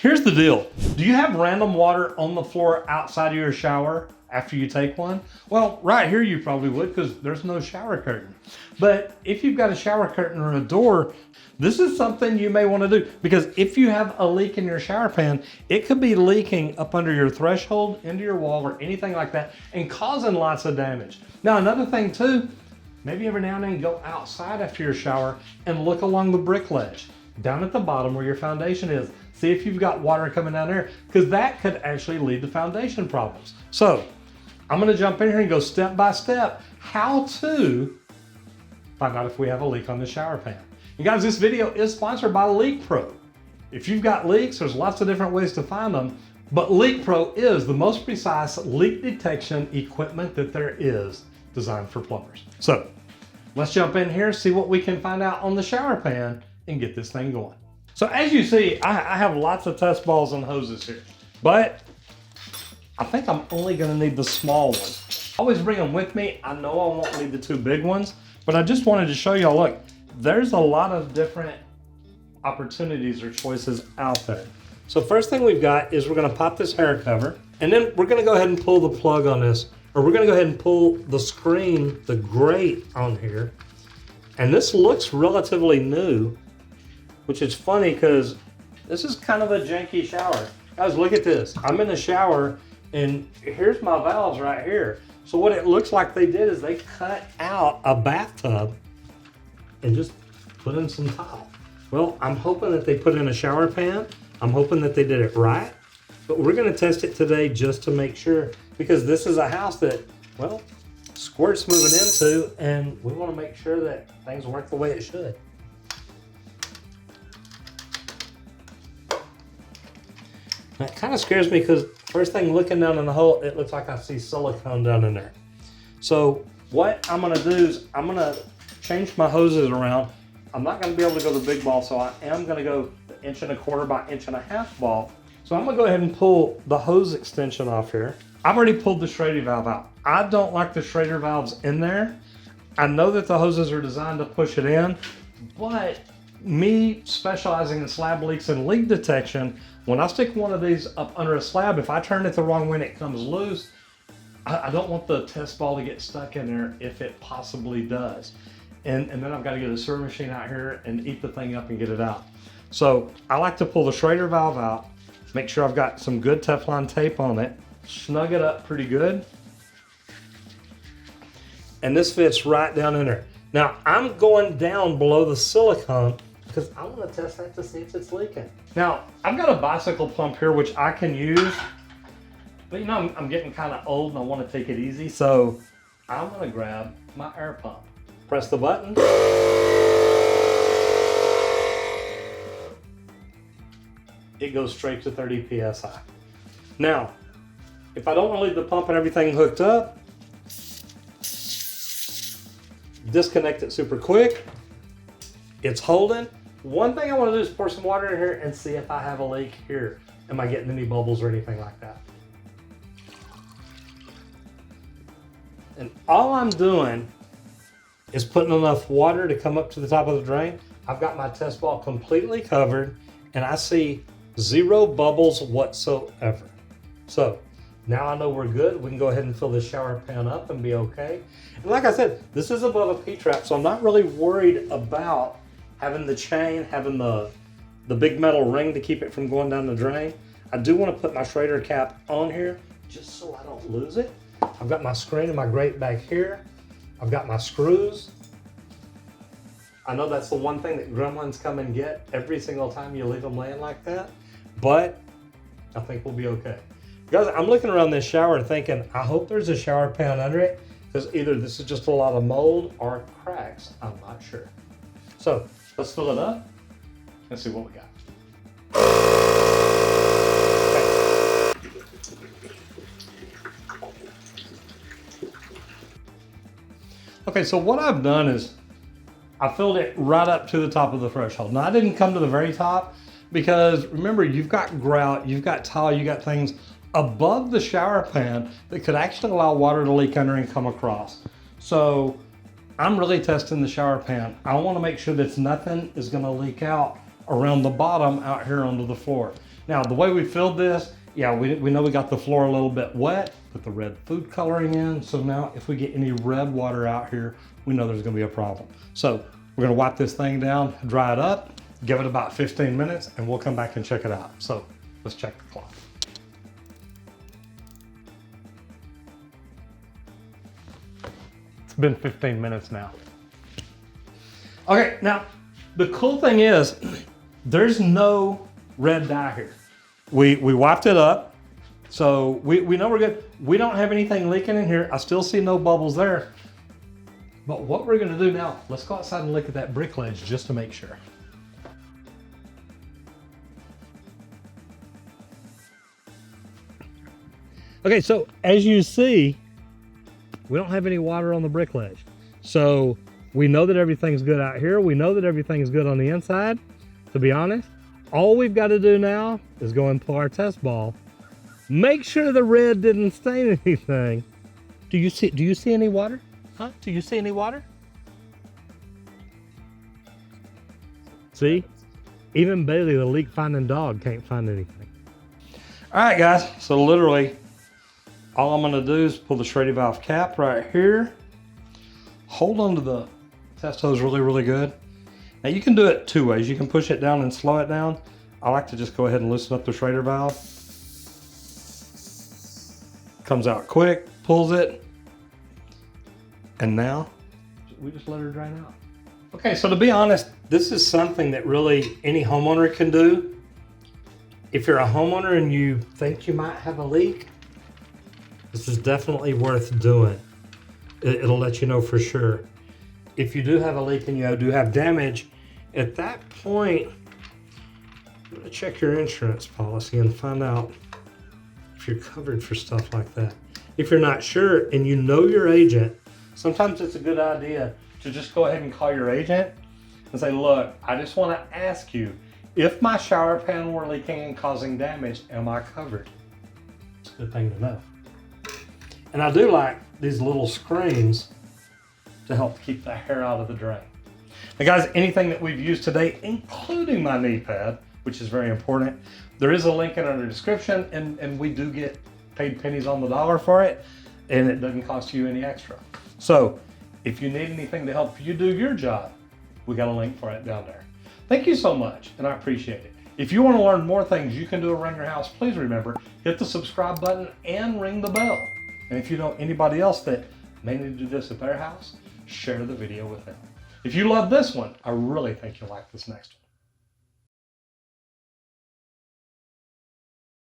Here's the deal. Do you have random water on the floor outside of your shower after you take one? Well, right here you probably would because there's no shower curtain. But if you've got a shower curtain or a door, this is something you may want to do, because if you have a leak in your shower pan, it could be leaking up under your threshold, into your wall, or anything like that, and causing lots of damage. Now, another thing too, maybe every now and then go outside after your shower and look along the brick ledge, down at the bottom where your foundation is. See if you've got water coming down there, because that could actually lead to foundation problems. So I'm gonna jump in here and go step by step how to find out if we have a leak on the shower pan. And guys, this video is sponsored by Leak Pro. If you've got leaks, there's lots of different ways to find them, but Leak Pro is the most precise leak detection equipment that there is, designed for plumbers. So let's jump in here, see what we can find out on the shower pan, and get this thing going. So as you see, I have lots of test balls and hoses here, but I think I'm only gonna need the small one. Always bring them with me. I know I won't need the two big ones, but I just wanted to show y'all, look, there's a lot of different opportunities or choices out there. So first thing we've got is we're gonna pop this hair cover, and then we're gonna go ahead and pull the plug on this, or we're gonna go ahead and pull the screen, the grate on here. And this looks relatively new, which is funny because this is kind of a janky shower. Guys, look at this. I'm in the shower and here's my valves right here. So what it looks like they did is they cut out a bathtub and just put in some tile. Well, I'm hoping that they put in a shower pan. I'm hoping that they did it right, but we're gonna test it today just to make sure, because this is a house that, well, Squirt's moving into, and we wanna make sure that things work the way it should. That kind of scares me because first thing looking down in the hole, it looks like I see silicone down in there. So what I'm gonna do is I'm gonna change my hoses around. I'm not gonna be able to go the big ball, so I am gonna go the 1¼ by 1.5" ball. So I'm gonna go ahead and pull the hose extension off here. I've already pulled the Schrader valve out. I don't like the Schrader valves in there. I know that the hoses are designed to push it in, but me specializing in slab leaks and leak detection, when I stick one of these up under a slab, if I turn it the wrong way and it comes loose, I don't want the test ball to get stuck in there if it possibly does. And then I've got to get a sewer machine out here and eat the thing up and get it out. So I like to pull the Schrader valve out, make sure I've got some good Teflon tape on it, snug it up pretty good. And this fits right down in there. Now I'm going down below the silicone because I want to test that to see if it's leaking. Now, I've got a bicycle pump here, which I can use, but you know, I'm getting kind of old and I want to take it easy, so I'm going to grab my air pump. Press the button. It goes straight to 30 PSI. Now, if I don't want to leave the pump and everything hooked up, disconnect it super quick. It's holding. One thing I want to do is pour some water in here and see if I have a leak here. Am I getting any bubbles or anything like that? And all I'm doing is putting enough water to come up to the top of the drain. I've got my test ball completely covered and I see 0 bubbles whatsoever. So now I know we're good. We can go ahead and fill this shower pan up and be okay. And like I said, this is above a P-trap, so I'm not really worried about having the chain, having the big metal ring to keep it from going down the drain. I do want to put my Schrader cap on here just so I don't lose it. I've got my screen and my grate back here. I've got my screws. I know that's the one thing that gremlins come and get every single time you leave them laying like that, but I think we'll be okay. Guys, I'm looking around this shower thinking, I hope there's a shower pan under it, because either this is just a lot of mold or cracks. I'm not sure. So let's fill it up and see what we got. Okay, so what I've done is I filled it right up to the top of the threshold. Now I didn't come to the very top because remember, you've got grout, you've got tile, you got things above the shower pan that could actually allow water to leak under and come across. So I'm really testing the shower pan. I want to make sure that nothing is going to leak out around the bottom out here onto the floor. Now, the way we filled this, yeah, we know we got the floor a little bit wet, put the red food coloring in. So now if we get any red water out here, we know there's gonna be a problem. So we're gonna wipe this thing down, dry it up, give it about 15 minutes, and we'll come back and check it out. So let's check the clock. It's been 15 minutes now. Okay, now the cool thing is there's no red dye here. We wiped it up, so we know we're good. We don't have anything leaking in here. I still see no bubbles there. But what we're gonna do now, let's go outside and look at that brick ledge just to make sure. Okay, so as you see, we don't have any water on the brick ledge. So we know that everything's good out here. We know that everything's good on the inside. To be honest, all we've got to do now is go and pull our test ball. Make sure the red didn't stain anything. Do you see any water? Huh? Do you see any water? See? Even Bailey, the leak finding dog, can't find anything. All right, guys. So literally, all I'm gonna do is pull the Schrady valve cap right here. Hold onto the test hose really, really good. Now you can do it two ways. You can push it down and slow it down. I like to just go ahead and loosen up the Schrader valve. Comes out quick, pulls it. And now we just let her drain out. Okay, so to be honest, this is something that really any homeowner can do. If you're a homeowner and you think you might have a leak, this is definitely worth doing. It'll let you know for sure. If you do have a leak and you do have damage, at that point, you're gonna check your insurance policy and find out if you're covered for stuff like that. If you're not sure and you know your agent, sometimes it's a good idea to just go ahead and call your agent and say, look, I just wanna ask you, if my shower panel were leaking and causing damage, am I covered? It's a good thing to know. And I do like these little screens to help keep the hair out of the drain. Now guys, anything that we've used today, including my knee pad, which is very important, there is a link in our description, and we do get paid pennies on the dollar for it, and it doesn't cost you any extra. So if you need anything to help you do your job, we got a link for it down there. Thank you so much, and I appreciate it. If you want to learn more things you can do around your house, please remember, hit the subscribe button and ring the bell. And if you know anybody else that may need to do this at their house, share the video with them. If you love this one, I really think you'll like this next one.